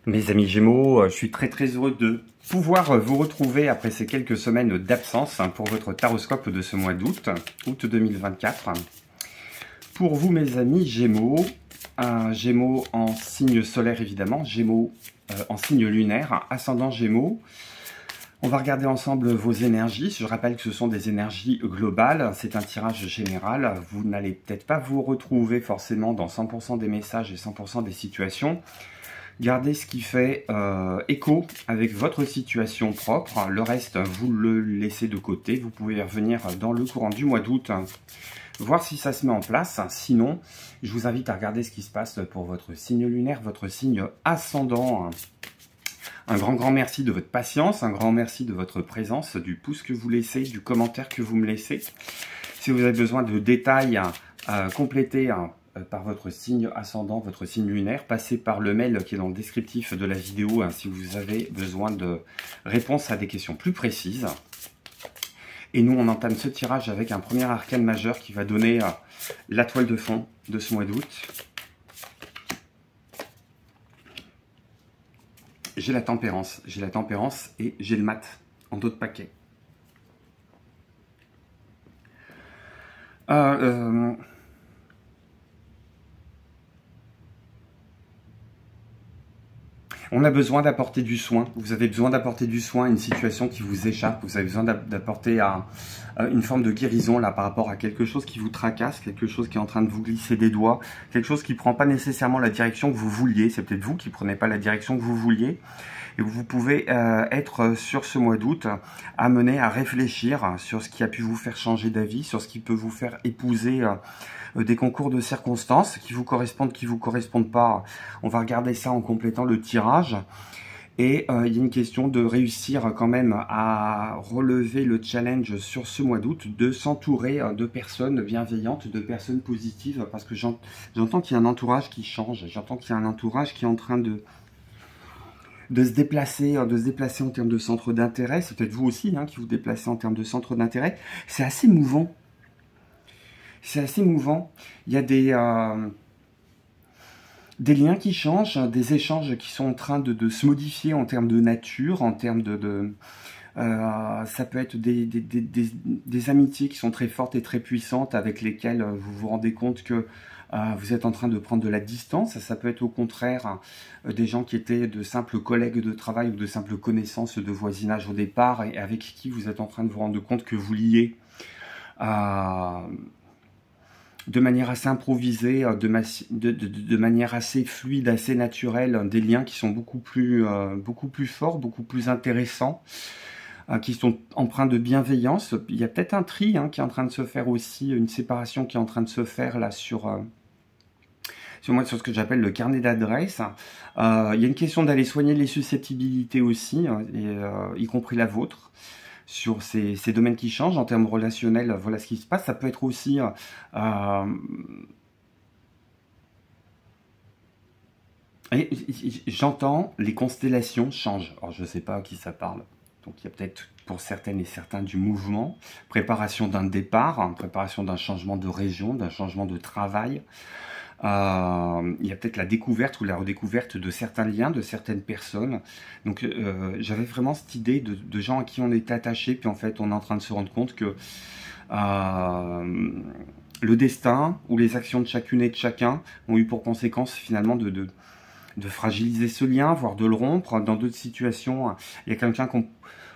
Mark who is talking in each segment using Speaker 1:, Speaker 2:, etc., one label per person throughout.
Speaker 1: Mes amis Gémeaux, je suis très heureux de pouvoir vous retrouver après ces quelques semaines d'absence pour votre taroscope de ce mois d'août, août 2024. Pour vous mes amis Gémeaux, Gémeaux en signe solaire évidemment, Gémeaux en signe lunaire, ascendant Gémeaux. On va regarder ensemble vos énergies. Je rappelle que ce sont des énergies globales. C'est un tirage général. Vous n'allez peut-être pas vous retrouver forcément dans 100% des messages et 100% des situations. Gardez ce qui fait écho avec votre situation propre. Le reste, vous le laissez de côté. Vous pouvez revenir dans le courant du mois d'août, voir si ça se met en place. Sinon, je vous invite à regarder ce qui se passe pour votre signe lunaire, votre signe ascendant. Un grand merci de votre patience, un grand merci de votre présence, du pouce que vous laissez, du commentaire que vous me laissez. Si vous avez besoin de détails complétés par votre signe ascendant, votre signe lunaire, passez par le mail qui est dans le descriptif de la vidéo si vous avez besoin de réponses à des questions plus précises. Et nous, on entame ce tirage avec un premier arcane majeur qui va donner la toile de fond de ce mois d'août. J'ai la tempérance et j'ai le mat en dos de paquet. On a besoin d'apporter du soin. Vous avez besoin d'apporter du soin à une situation qui vous échappe. Vous avez besoin d'apporter une forme de guérison là par rapport à quelque chose qui vous tracasse, quelque chose qui est en train de vous glisser des doigts, quelque chose qui ne prend pas nécessairement la direction que vous vouliez. C'est peut-être vous qui ne prenez pas la direction que vous vouliez. Et vous pouvez être sur ce mois d'août amené à réfléchir sur ce qui a pu vous faire changer d'avis, sur ce qui peut vous faire épouser des concours de circonstances qui vous correspondent pas. On va regarder ça en complétant le tirage. Et il y a une question de réussir quand même à relever le challenge sur ce mois d'août, de s'entourer de personnes bienveillantes, de personnes positives, parce que j'entends qu'il y a un entourage qui change, j'entends qu'il y a un entourage qui est en train de se déplacer en termes de centre d'intérêt. C'est peut-être vous aussi qui vous déplacez en termes de centre d'intérêt. C'est assez mouvant. C'est assez mouvant. Il y a des liens qui changent, des échanges qui sont en train de se modifier en termes de nature, en termes ça peut être des amitiés qui sont très fortes et très puissantes avec lesquelles vous vous rendez compte que vous êtes en train de prendre de la distance. Ça peut être au contraire des gens qui étaient de simples collègues de travail ou de simples connaissances de voisinage au départ et avec qui vous êtes en train de vous rendre compte que vous liez de manière assez improvisée, de manière assez fluide, assez naturelle, des liens qui sont beaucoup plus forts, beaucoup plus intéressants, qui sont empreints de bienveillance. Il y a peut-être un tri qui est en train de se faire aussi, une séparation qui est en train de se faire là sur ce que j'appelle le carnet d'adresses. Il y a une question d'aller soigner les susceptibilités aussi, y compris la vôtre, sur ces domaines qui changent en termes relationnels. Voilà ce qui se passe. Ça peut être aussi j'entends les constellations changent. Alors je ne sais pas à qui ça parle. Donc il y a peut-être pour certaines et certains du mouvement, préparation d'un départ, préparation d'un changement de région, d'un changement de travail. Il y a peut-être la découverte ou la redécouverte de certains liens, de certaines personnes. Donc j'avais vraiment cette idée de gens à qui on était attaché, puis en fait on est en train de se rendre compte que le destin ou les actions de chacune et de chacun ont eu pour conséquence finalement de fragiliser ce lien, voire de le rompre. Dans d'autres situations, il y a quelqu'un qu'on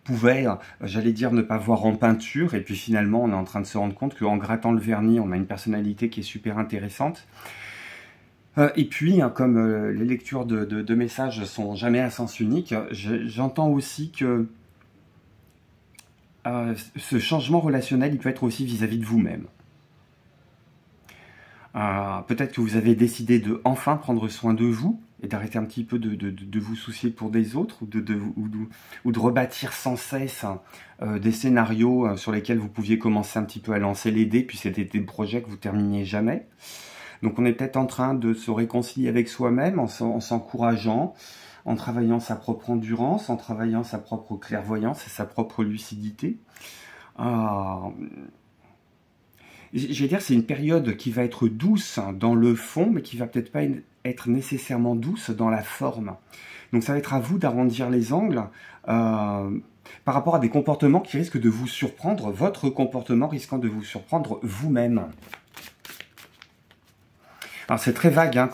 Speaker 1: pouvait, j'allais dire, ne pas voir en peinture, et puis finalement on est en train de se rendre compte qu'en grattant le vernis, on a une personnalité qui est super intéressante. Et puis, comme les lectures de messages sont jamais à sens unique, j'entends aussi que ce changement relationnel, il peut être aussi vis-à-vis de vous-même. Peut-être que vous avez décidé de enfin prendre soin de vous et d'arrêter un petit peu de vous soucier pour des autres ou de rebâtir sans cesse des scénarios sur lesquels vous pouviez commencer un petit peu à lancer les dés, puis c'était des projets que vous terminiez jamais. Donc on est peut-être en train de se réconcilier avec soi-même en s'encourageant, en travaillant sa propre endurance, en travaillant sa propre clairvoyance et sa propre lucidité. Je vais dire, c'est une période qui va être douce dans le fond, mais qui va peut-être pas être nécessairement douce dans la forme. Donc ça va être à vous d'arrondir les angles par rapport à des comportements qui risquent de vous surprendre, votre comportement risquant de vous surprendre vous-même. Alors c'est très vague hein,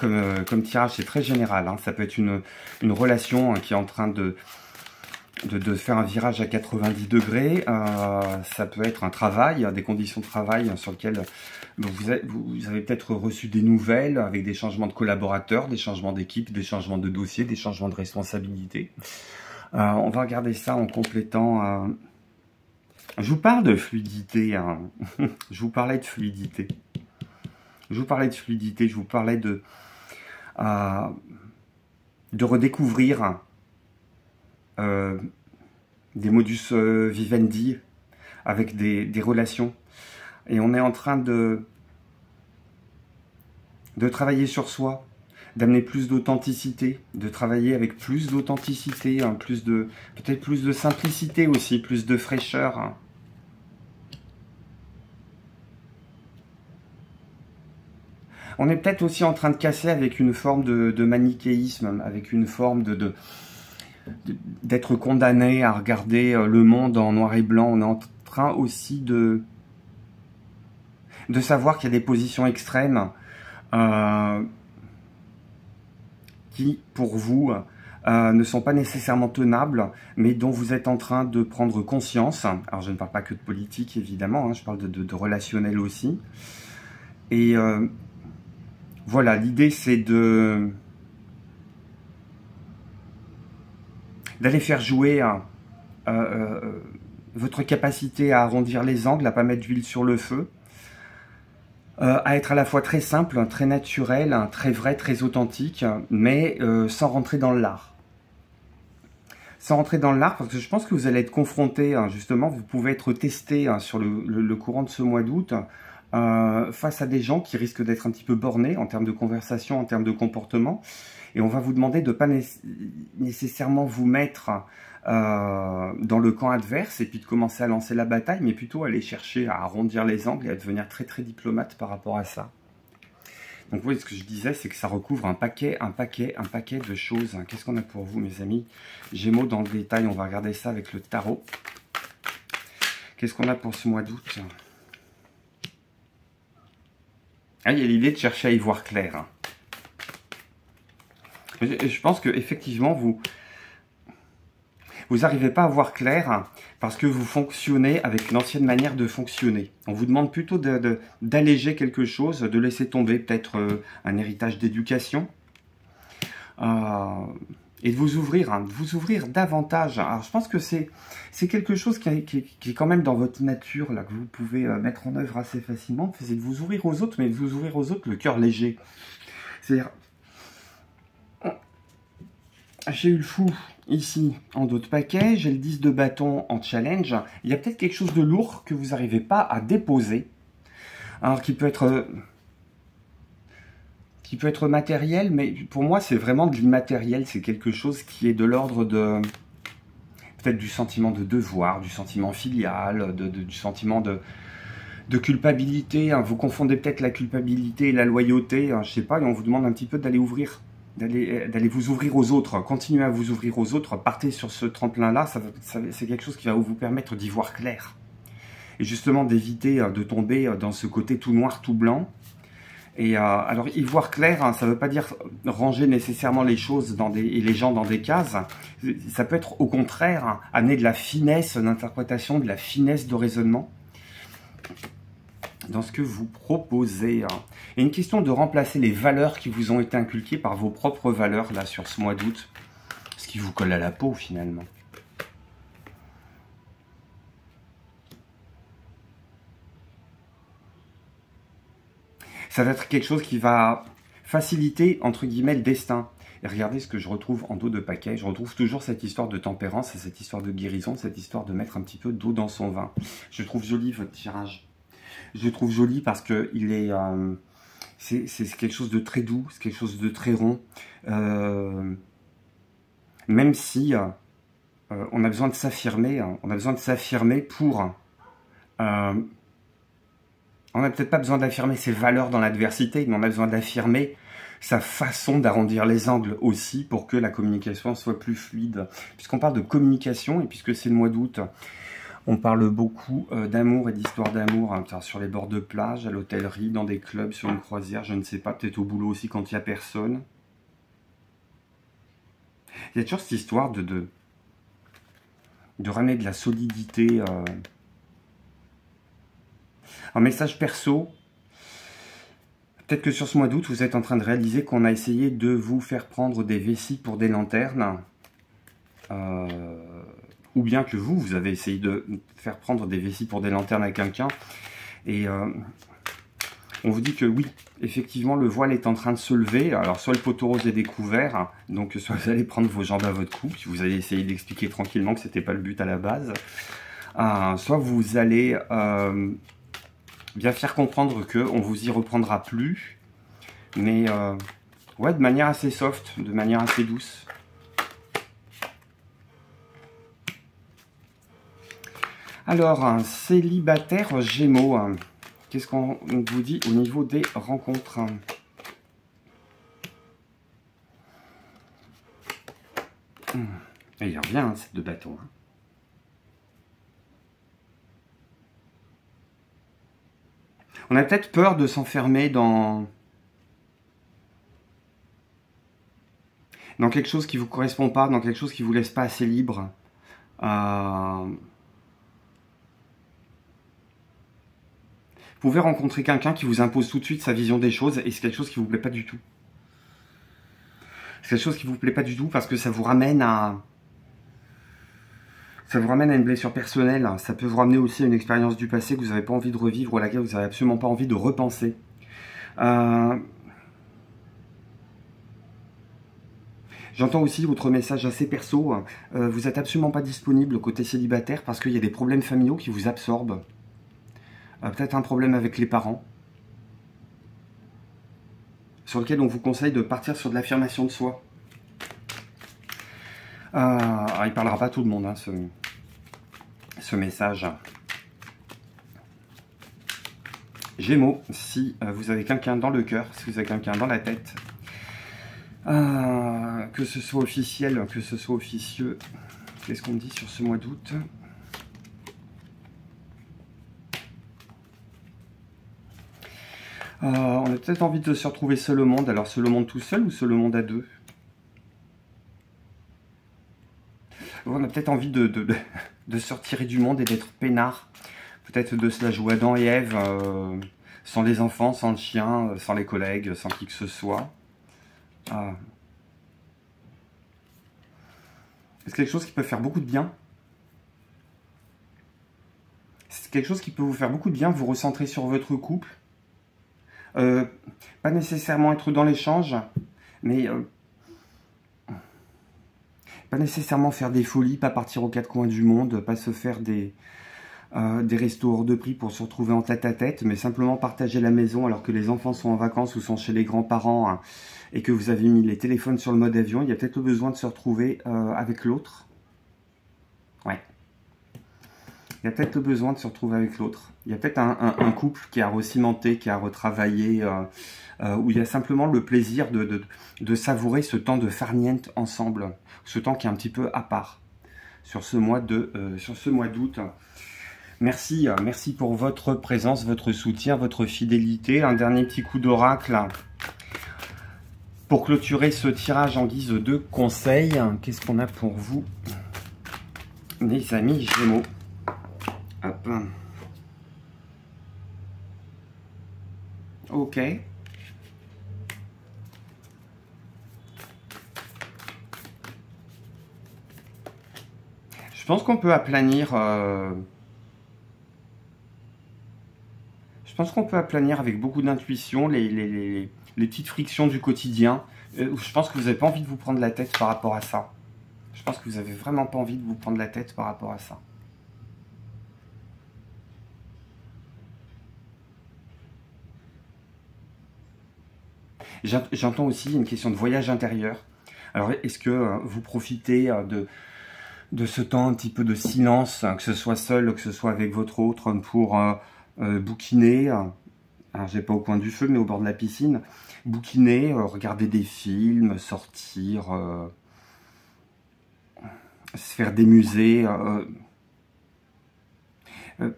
Speaker 1: comme tirage, c'est très général. Hein. Ça peut être une relation hein, qui est en train de faire un virage à 90 degrés. Ça peut être un travail, des conditions de travail sur lesquelles vous avez peut-être reçu des nouvelles avec des changements de collaborateurs, des changements d'équipe, des changements de dossier, des changements de responsabilité. On va regarder ça en complétant. Je vous parle de fluidité. Hein. Je vous parlais de fluidité. Je vous parlais de fluidité. Je vous parlais de redécouvrir des modus vivendi avec des relations. Et on est en train de travailler sur soi, d'amener plus d'authenticité, de travailler avec plus d'authenticité, hein, peut-être plus de simplicité aussi, plus de fraîcheur. Hein. On est peut-être aussi en train de casser avec une forme de manichéisme, avec une forme d'être condamné à regarder le monde en noir et blanc. On est en train aussi de savoir qu'il y a des positions extrêmes qui, pour vous, ne sont pas nécessairement tenables, mais dont vous êtes en train de prendre conscience. Alors, je ne parle pas que de politique, évidemment, hein, je parle de relationnel aussi. Et voilà, l'idée, c'est d'aller faire jouer votre capacité à arrondir les angles, à ne pas mettre d'huile sur le feu, à être à la fois très simple, très naturel, très vrai, très authentique, mais sans rentrer dans l'art. Sans rentrer dans l'art, parce que je pense que vous allez être confronté, justement, vous pouvez être testé sur le courant de ce mois d'août, face à des gens qui risquent d'être un petit peu bornés en termes de conversation, en termes de comportement, et on va vous demander de ne pas nécessairement vous mettre dans le camp adverse et puis de commencer à lancer la bataille, mais plutôt aller chercher à arrondir les angles et à devenir très très diplomate par rapport à ça. Donc vous voyez, ce que je disais, c'est que ça recouvre un paquet de choses. Qu'est-ce qu'on a pour vous, mes amis Gémeaux dans le détail, on va regarder ça avec le tarot. Qu'est-ce qu'on a pour ce mois d'août? Ah, il y a l'idée de chercher à y voir clair. Je pense qu'effectivement, vous n'arrivez pas à voir clair parce que vous fonctionnez avec une ancienne manière de fonctionner. On vous demande plutôt d'alléger quelque chose, de laisser tomber peut-être un héritage d'éducation et de vous ouvrir davantage. Alors je pense que c'est quelque chose qui est quand même dans votre nature, là, que vous pouvez mettre en œuvre assez facilement. C'est de vous ouvrir aux autres, mais de vous ouvrir aux autres le cœur léger. C'est-à-dire, j'ai eu le fou ici en dos de paquet, j'ai le 10 de bâton en challenge. Il y a peut-être quelque chose de lourd que vous n'arrivez pas à déposer. Alors qui peut être matériel, mais pour moi c'est vraiment de l'immatériel. C'est quelque chose qui est de l'ordre de peut-être du sentiment de devoir, du sentiment filial, du sentiment de culpabilité. Vous confondez peut-être la culpabilité et la loyauté, je sais pas, et on vous demande un petit peu d'aller ouvrir. D'aller vous ouvrir aux autres, continuez à vous ouvrir aux autres, partez sur ce tremplin-là, c'est quelque chose qui va vous permettre d'y voir clair. Et justement d'éviter de tomber dans ce côté tout noir, tout blanc. Et alors y voir clair, ça ne veut pas dire ranger nécessairement les choses et les gens dans des cases. Ça peut être au contraire amener de la finesse d'interprétation, de la finesse de raisonnement dans ce que vous proposez. Et une question de remplacer les valeurs qui vous ont été inculquées par vos propres valeurs, là, sur ce mois d'août. Ce qui vous colle à la peau, finalement. Ça va être quelque chose qui va faciliter, entre guillemets, le destin. Et regardez ce que je retrouve en dos de paquet. Je retrouve toujours cette histoire de tempérance, cette histoire de guérison, cette histoire de mettre un petit peu d'eau dans son vin. Je trouve joli votre tirage. Je le trouve joli parce que il est, c'est quelque chose de très doux, c'est quelque chose de très rond. Même si on a besoin de s'affirmer, pour... on n'a peut-être pas besoin d'affirmer ses valeurs dans l'adversité, mais on a besoin d'affirmer sa façon d'arrondir les angles aussi pour que la communication soit plus fluide. Puisqu'on parle de communication et puisque c'est le mois d'août, on parle beaucoup d'amour et d'histoire d'amour hein, sur les bords de plage, à l'hôtellerie, dans des clubs, sur une croisière, je ne sais pas, peut-être au boulot aussi quand il n'y a personne. Il y a toujours cette histoire de ramener de la solidité. Un message perso. Peut-être que sur ce mois d'août, vous êtes en train de réaliser qu'on a essayé de vous faire prendre des vessies pour des lanternes. Ou bien que vous avez essayé de faire prendre des vessies pour des lanternes à quelqu'un. Et on vous dit que oui, effectivement, le voile est en train de se lever. Alors, soit le poteau rose est découvert, donc soit vous allez prendre vos jambes à votre cou, puis vous allez essayer d'expliquer tranquillement que ce n'était pas le but à la base. Soit vous allez bien faire comprendre qu'on vous y reprendra plus. Mais ouais, de manière assez soft, de manière assez douce. Alors, un célibataire Gémeaux, qu'est-ce qu'on vous dit au niveau des rencontres? Et il revient, hein, ces deux bâtons. Hein. On a peut-être peur de s'enfermer dans quelque chose qui ne vous correspond pas, dans quelque chose qui ne vous laisse pas assez libre. Vous pouvez rencontrer quelqu'un qui vous impose tout de suite sa vision des choses et c'est quelque chose qui ne vous plaît pas du tout. C'est quelque chose qui ne vous plaît pas du tout parce que ça vous ramène à... Ça vous ramène à une blessure personnelle. Ça peut vous ramener aussi à une expérience du passé que vous n'avez pas envie de revivre ou à laquelle vous n'avez absolument pas envie de repenser. J'entends aussi votre message assez perso. Vous n'êtes absolument pas disponible côté célibataire parce qu'il y a des problèmes familiaux qui vous absorbent. Peut-être un problème avec les parents, sur lequel on vous conseille de partir sur de l'affirmation de soi. Il ne parlera pas à tout le monde, hein, ce message. Gémeaux, si vous avez quelqu'un dans le cœur, si vous avez quelqu'un dans la tête, que ce soit officiel, que ce soit officieux, qu'est-ce qu'on me dit sur ce mois d'août ? On a peut-être envie de se retrouver seul au monde. Alors seul au monde tout seul ou seul au monde à deux? On a peut-être envie de se retirer du monde et d'être peinard. Peut-être de se la jouer Adam et Ève, sans les enfants, sans le chien, sans les collègues, sans qui que ce soit. C'est quelque chose qui peut faire beaucoup de bien. C'est quelque chose qui peut vous faire beaucoup de bien, vous recentrer sur votre couple. Pas nécessairement être dans l'échange, mais pas nécessairement faire des folies, pas partir aux quatre coins du monde, pas se faire des restos hors de prix pour se retrouver en tête-à-tête, mais simplement partager la maison alors que les enfants sont en vacances ou sont chez les grands-parents hein, et que vous avez mis les téléphones sur le mode avion. Il y a peut-être besoin de se retrouver avec l'autre. Ouais. Il y a peut-être besoin de se retrouver avec l'autre. Il y a peut-être un couple qui a recimenté, qui a retravaillé, où il y a simplement le plaisir de savourer ce temps de farniente ensemble, ce temps qui est un petit peu à part sur ce mois d'août. Merci, merci pour votre présence, votre soutien, votre fidélité. Un dernier petit coup d'oracle pour clôturer ce tirage en guise de conseil. Qu'est-ce qu'on a pour vous, mes amis Gémeaux? Hop. Ok. Je pense qu'on peut aplanir. Je pense qu'on peut aplanir avec beaucoup d'intuition les petites frictions du quotidien. Je pense que vous n'avez pas envie de vous prendre la tête par rapport à ça. Je pense que vous n'avez vraiment pas envie de vous prendre la tête par rapport à ça. J'entends aussi une question de voyage intérieur. Alors, est-ce que vous profitez de ce temps un petit peu de silence, que ce soit seul, que ce soit avec votre autre, pour bouquiner, Alors, j'ai pas au coin du feu, mais au bord de la piscine. Bouquiner, regarder des films, sortir, se faire des musées.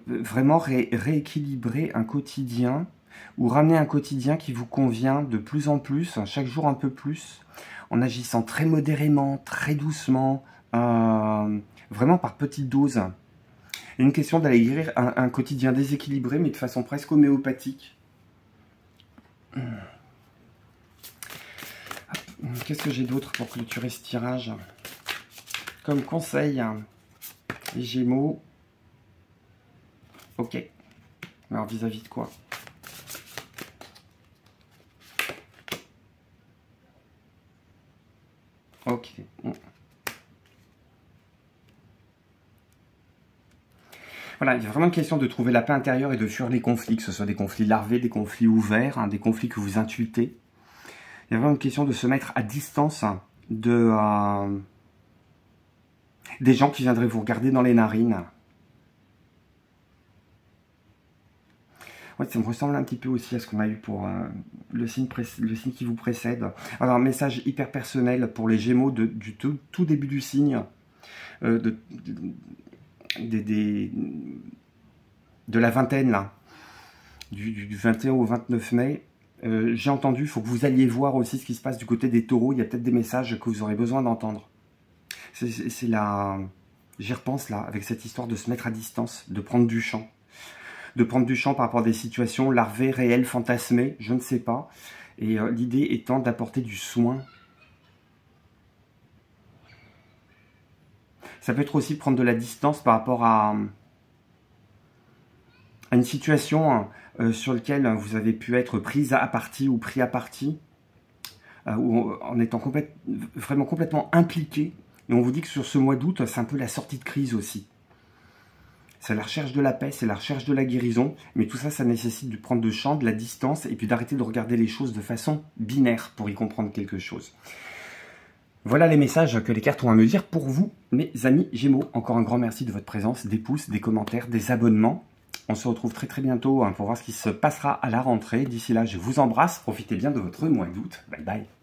Speaker 1: Vraiment rééquilibrer un quotidien ou ramener un quotidien qui vous convient de plus en plus, chaque jour un peu plus, en agissant très modérément, très doucement, vraiment par petites doses. Il y a une question d'aller guérir un quotidien déséquilibré, mais de façon presque homéopathique. Qu'est-ce que j'ai d'autre pour clôturer ce tirage? Comme conseil, les Gémeaux. Ok. Alors vis-à-vis de quoi? Ok. Voilà, il y a vraiment une question de trouver la paix intérieure et de fuir les conflits, que ce soit des conflits larvés, des conflits ouverts, hein, des conflits que vous intuitez. Il y a vraiment une question de se mettre à distance de des gens qui viendraient vous regarder dans les narines. Ouais, ça me ressemble un petit peu aussi à ce qu'on a eu pour le signe qui vous précède. Alors, un message hyper personnel pour les Gémeaux du tout début du signe, de la vingtaine, là, du 21 au 29 mai. J'ai entendu, il faut que vous alliez voir aussi ce qui se passe du côté des taureaux. Il y a peut-être des messages que vous aurez besoin d'entendre. C'est la... J'y repense, là, avec cette histoire de se mettre à distance, de prendre du champ. De prendre du champ par rapport à des situations larvées, réelles, fantasmées, je ne sais pas. Et l'idée étant d'apporter du soin. Ça peut être aussi prendre de la distance par rapport à une situation sur laquelle vous avez pu être prise à partie ou pris à partie, en étant vraiment complètement impliqué. Et on vous dit que sur ce mois d'août, c'est un peu la sortie de crise aussi. C'est la recherche de la paix, c'est la recherche de la guérison, mais tout ça, ça nécessite de prendre de champ, de la distance, et puis d'arrêter de regarder les choses de façon binaire pour y comprendre quelque chose. Voilà les messages que les cartes ont à me dire pour vous, mes amis Gémeaux. Encore un grand merci de votre présence, des pouces, des commentaires, des abonnements. On se retrouve très très bientôt pour voir ce qui se passera à la rentrée. D'ici là, je vous embrasse, profitez bien de votre mois d'août. Bye bye.